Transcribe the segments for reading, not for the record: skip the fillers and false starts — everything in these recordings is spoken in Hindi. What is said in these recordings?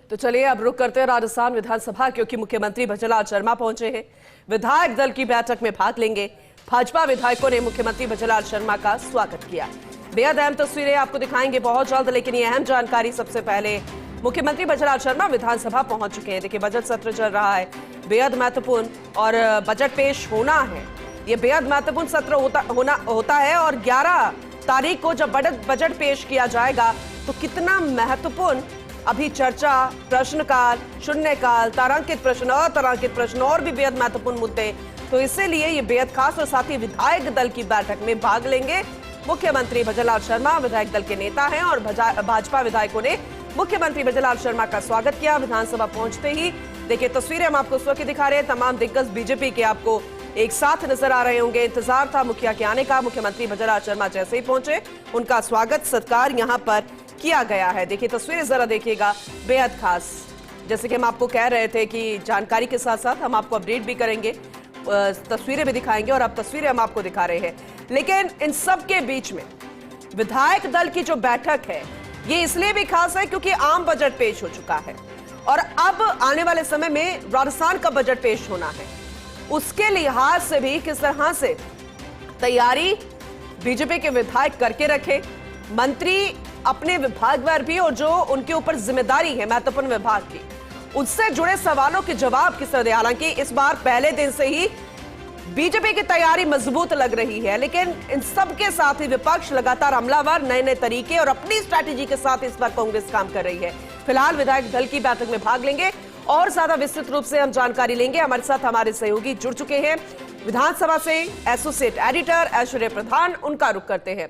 तो चलिए अब रुक करते हैं राजस्थान विधानसभा, क्योंकि मुख्यमंत्री भजनलाल शर्मा पहुंचे हैं। विधायक दल की बैठक में भाग लेंगे। भाजपा विधायकों ने मुख्यमंत्री भजनलाल शर्मा का स्वागत किया। बेहद अहम तस्वीरें आपको दिखाएंगे बहुत जल्द, लेकिन ये अहम जानकारी सबसे पहले, मुख्यमंत्री भजनलाल शर्मा विधानसभा पहुंच चुके हैं। देखिए, बजट सत्र चल रहा है, बेहद महत्वपूर्ण, और बजट पेश होना है। ये बेहद महत्वपूर्ण सत्र होता है, और 11 तारीख को जब बजट पेश किया जाएगा तो कितना महत्वपूर्ण अभी चर्चा, प्रश्नकाल, शून्यकाल, तारांकित प्रश्न, अतारांकित प्रश्न और भी बेहद महत्वपूर्ण मुद्दे, तो इसीलिए ये बेहद खास। और साथ ही विधायक दल की बैठक में भाग लेंगे मुख्यमंत्री भजनलाल शर्मा। विधायक दल के नेता हैं और भाजपा विधायकों ने मुख्यमंत्री भजनलाल शर्मा का स्वागत किया। विधानसभा पहुंचते ही देखिए तस्वीरें हम आपको उस वक्त दिखा रहे हैं। तमाम दिग्गज बीजेपी के आपको एक साथ नजर आ रहे होंगे। इंतजार था मुखिया के आने का। मुख्यमंत्री भजनलाल शर्मा जैसे ही पहुंचे, उनका स्वागत सत्कार यहां पर किया गया है। देखिए तस्वीरें जरा देखिएगा, बेहद खास। जैसे कि हम आपको कह रहे थे कि जानकारी के साथ साथ हम आपको अपडेट भी करेंगे, तस्वीरें भी दिखाएंगे, और अब तस्वीरें हम आपको दिखा रहे हैं। लेकिन इन सब के बीच में विधायक दल की जो बैठक है, ये इसलिए भी खास है क्योंकि आम बजट पेश हो चुका है और अब आने वाले समय में राजस्थान का बजट पेश होना है। उसके लिहाज से भी किस तरह से तैयारी बीजेपी के विधायक करके रखे, मंत्री अपने विभाग पर भी, और जो उनके ऊपर जिम्मेदारी है महत्वपूर्ण विभाग की, उससे जुड़े सवालों के जवाब किस तरह दे। हालांकि इस बार पहले दिन से ही बीजेपी की तैयारी मजबूत लग रही है, लेकिन इन सब के साथ ही विपक्ष लगातार हमलावर, नए नए तरीके और अपनी स्ट्रैटेजी के साथ इस बार कांग्रेस काम कर रही है। फिलहाल विधायक दल की बैठक में भाग लेंगे और ज्यादा विस्तृत रूप से हम जानकारी लेंगे। हमारे साथ हमारे सहयोगी जुड़ चुके हैं विधानसभा से, एसोसिएट एडिटर ऐश्वर्य प्रधान, उनका रुख करते हैं।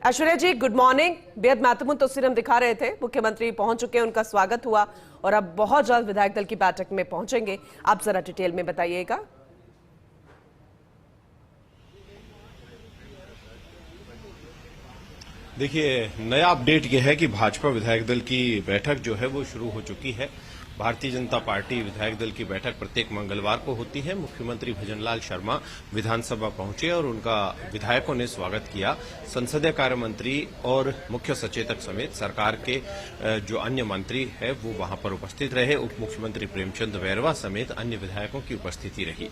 ऐश्वर्या जी, गुड मॉर्निंग। बेहद महत्वपूर्ण तस्वीर हम दिखा रहे थे, मुख्यमंत्री पहुंच चुके हैं, उनका स्वागत हुआ और अब बहुत जल्द विधायक दल की बैठक में पहुंचेंगे। आप जरा डिटेल में बताइएगा। देखिए, नया अपडेट यह है कि भाजपा विधायक दल की बैठक जो है वो शुरू हो चुकी है। भारतीय जनता पार्टी विधायक दल की बैठक प्रत्येक मंगलवार को होती है। मुख्यमंत्री भजनलाल शर्मा विधानसभा पहुंचे और उनका विधायकों ने स्वागत किया। संसदीय कार्य मंत्री और मुख्य सचेतक समेत सरकार के जो अन्य मंत्री है वो वहां पर उपस्थित रहे। उप मुख्यमंत्री प्रेमचंद बैरवा समेत अन्य विधायकों की उपस्थिति रही।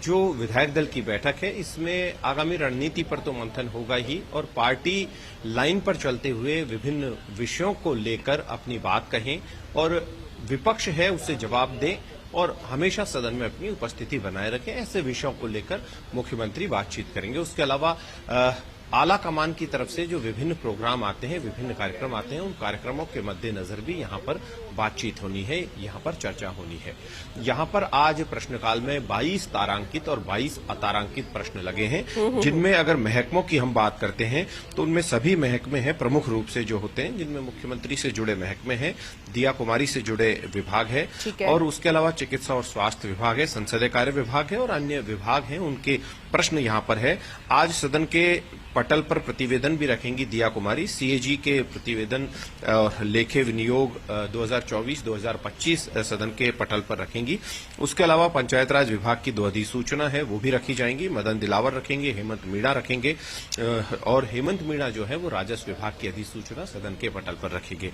जो विधायक दल की बैठक है, इसमें आगामी रणनीति पर तो मंथन होगा ही, और पार्टी लाइन पर चलते हुए विभिन्न विषयों को लेकर अपनी बात कहें और विपक्ष है उससे जवाब दें और हमेशा सदन में अपनी उपस्थिति बनाए रखें। ऐसे विषयों को लेकर मुख्यमंत्री बातचीत करेंगे। उसके अलावा आला कमान की तरफ से जो विभिन्न प्रोग्राम आते हैं, विभिन्न कार्यक्रम आते हैं, उन कार्यक्रमों के मद्देनजर भी यहां पर बातचीत होनी है, यहां पर चर्चा होनी है। यहां पर आज प्रश्नकाल में 22 तारांकित और 22 अतारांकित प्रश्न लगे हैं, जिनमें अगर महकमों की हम बात करते हैं तो उनमें सभी महकमे हैं प्रमुख रूप से जो होते हैं, जिनमें मुख्यमंत्री से जुड़े महकमे हैं, दिया कुमारी से जुड़े विभाग है, और उसके अलावा चिकित्सा और स्वास्थ्य विभाग है, संसदीय कार्य विभाग है और अन्य विभाग हैं, उनके प्रश्न यहां पर है। आज सदन के पटल पर प्रतिवेदन भी रखेंगी दिया कुमारी, सीएजी के प्रतिवेदन लेखे विनियोग 2024-2025 सदन के पटल पर रखेंगी। उसके अलावा पंचायत राज विभाग की 2 अधिसूचना है वो भी रखी जाएंगी। मदन दिलावर रखेंगे, हेमंत मीणा रखेंगे, और हेमंत मीणा जो है वो राजस्व विभाग की अधिसूचना सदन के पटल पर रखेंगे।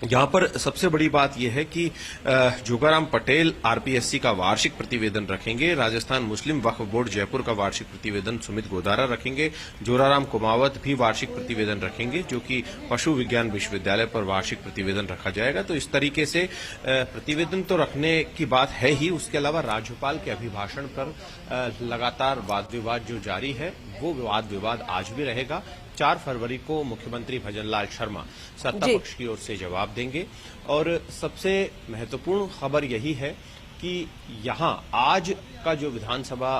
यहां पर सबसे बड़ी बात यह है कि जोगाराम पटेल आरपीएससी का वार्षिक प्रतिवेदन रखेंगे। राजस्थान मुस्लिम वक्फ बोर्ड जयपुर का वार्षिक प्रतिवेदन सुमित गोदारा रखेंगे। जोराराम कुमावत भी वार्षिक प्रतिवेदन रखेंगे, जो कि पशु विज्ञान विश्वविद्यालय पर वार्षिक प्रतिवेदन रखा जाएगा। तो इस तरीके से प्रतिवेदन तो रखने की बात है ही। उसके अलावा राज्यपाल के अभिभाषण पर लगातार वाद विवाद जो जारी है, वो वाद विवाद आज भी रहेगा। 4 फरवरी को मुख्यमंत्री भजनलाल शर्मा सत्ता पक्ष की ओर से जवाब देंगे। और सबसे महत्वपूर्ण खबर यही है कि यहां आज का जो विधानसभा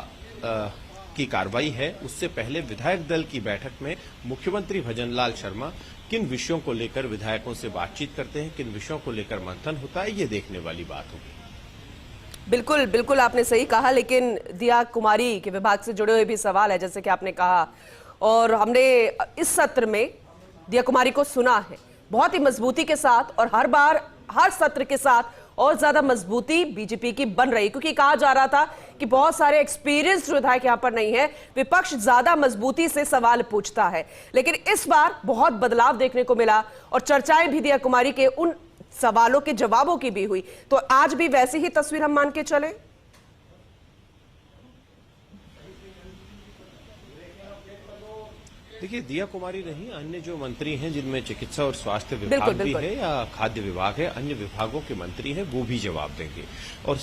की कार्रवाई है, उससे पहले विधायक दल की बैठक में मुख्यमंत्री भजनलाल शर्मा किन विषयों को लेकर विधायकों से बातचीत करते हैं, किन विषयों को लेकर मंथन होता है, ये देखने वाली बात होगी। बिल्कुल बिल्कुल, आपने सही कहा। लेकिन दिया कुमारी के विभाग से जुड़े हुए भी सवाल है, जैसे कि आपने कहा, और हमने इस सत्र में दिया कुमारी को सुना है बहुत ही मजबूती के साथ, और हर बार हर सत्र के साथ और ज्यादा मजबूती बीजेपी की बन रही, क्योंकि कहा जा रहा था कि बहुत सारे एक्सपीरियंस्ड विधायक यहां पर नहीं है, विपक्ष ज्यादा मजबूती से सवाल पूछता है। लेकिन इस बार बहुत बदलाव देखने को मिला और चर्चाएं भी दिया कुमारी के उन सवालों के जवाबों की भी हुई। तो आज भी वैसी ही तस्वीर हम मान के चले? देखिए, दिया कुमारी नहीं, अन्य जो मंत्री हैं जिनमें चिकित्सा और स्वास्थ्य विभाग भी है या खाद्य विभाग है, अन्य विभागों के मंत्री हैं, वो भी जवाब देंगे। और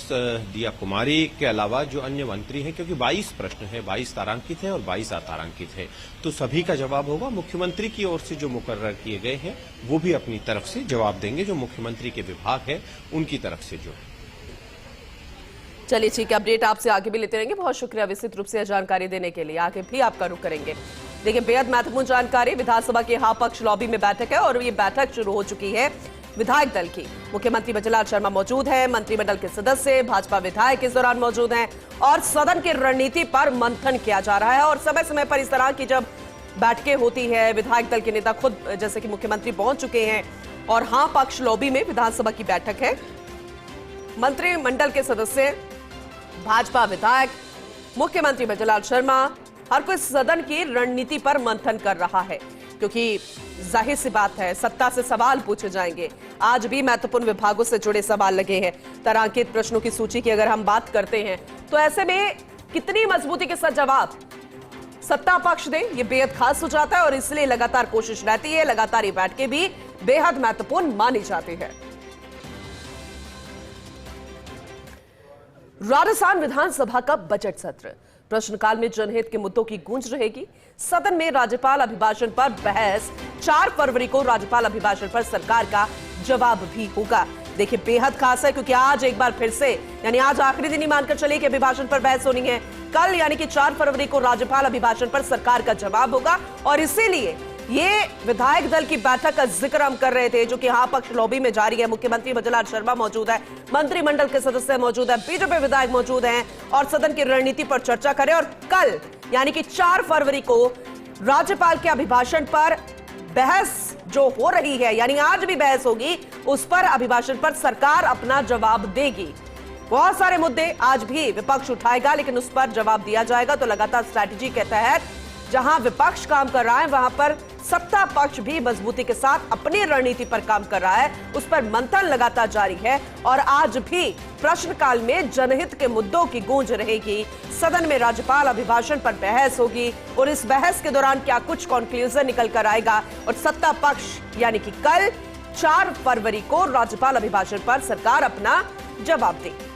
दिया कुमारी के अलावा जो अन्य मंत्री हैं, क्योंकि 22 प्रश्न है, 22 तारांकित है और 22 अतारांकित है, तो सभी का जवाब होगा। मुख्यमंत्री की ओर से जो मुकर्रर किए गए हैं वो भी अपनी तरफ से जवाब देंगे, जो मुख्यमंत्री के विभाग है उनकी तरफ से जो। चलिए ठीक है, अपडेट आपसे आगे भी लेते रहेंगे। बहुत शुक्रिया विस्तृत रूप से जानकारी देने के लिए। आगे भी आपका रुख करेंगे। देखिए, बेहद महत्वपूर्ण जानकारी। विधानसभा की हाँ पक्ष लॉबी में बैठक है और ये बैठक शुरू हो चुकी है विधायक दल की। मुख्यमंत्री भजनलाल शर्मा मौजूद हैं, मंत्रिमंडल के सदस्य, भाजपा विधायक इस दौरान मौजूद हैं और सदन की रणनीति पर मंथन किया जा रहा है। और समय समय पर इस तरह की जब बैठकें होती है, विधायक दल के नेता खुद जैसे कि मुख्यमंत्री पहुंच चुके हैं और हाँ पक्ष लॉबी में विधानसभा की बैठक है। मंत्रिमंडल के सदस्य, भाजपा विधायक, मुख्यमंत्री भजनलाल शर्मा, हर कोई सदन की रणनीति पर मंथन कर रहा है, क्योंकि जाहिर सी बात है सत्ता से सवाल पूछे जाएंगे। आज भी महत्वपूर्ण विभागों से जुड़े सवाल लगे हैं। तारांकित प्रश्नों की सूची की अगर हम बात करते हैं तो ऐसे में कितनी मजबूती के साथ जवाब सत्ता पक्ष दे, ये बेहद खास हो जाता है और इसलिए लगातार कोशिश रहती है। लगातार ये बैठकें भी बेहद महत्वपूर्ण मानी जाती है। राजस्थान विधानसभा का बजट सत्र, प्रश्नकाल में जनहित के मुद्दों की गूंज रहेगी। सदन में राज्यपाल अभिभाषण पर बहस। 4 फरवरी को राज्यपाल अभिभाषण पर सरकार का जवाब भी होगा। देखिए, बेहद खास है क्योंकि आज एक बार फिर से, यानी आज आखिरी दिन ही मानकर चलिए कि अभिभाषण पर बहस होनी है। कल यानी कि 4 फरवरी को राज्यपाल अभिभाषण पर सरकार का जवाब होगा और इसीलिए ये विधायक दल की बैठक का जिक्र हम कर रहे थे, जो कि हाँ पक्ष लॉबी में जारी है। मुख्यमंत्री भजनलाल शर्मा मौजूद है, मंत्रिमंडल के सदस्य मौजूद है, बीजेपी विधायक मौजूद हैं और सदन की रणनीति पर चर्चा करें। और कल यानी कि 4 फरवरी को राज्यपाल के अभिभाषण पर बहस जो हो रही है, यानी आज भी बहस होगी, उस पर अभिभाषण पर सरकार अपना जवाब देगी। बहुत सारे मुद्दे आज भी विपक्ष उठाएगा, लेकिन उस पर जवाब दिया जाएगा। तो लगातार स्ट्रैटेजी के तहत जहां विपक्ष काम कर रहा है, वहां पर सत्ता पक्ष भी मजबूती के साथ अपनी रणनीति पर काम कर रहा है। उस पर मंथन लगातार जारी है और आज भी प्रश्नकाल में जनहित के मुद्दों की गूंज रहेगी। सदन में राज्यपाल अभिभाषण पर बहस होगी और इस बहस के दौरान क्या कुछ कंक्लूजन निकल कर आएगा और सत्ता पक्ष यानी कि कल 4 फरवरी को राज्यपाल अभिभाषण पर सरकार अपना जवाब देगी।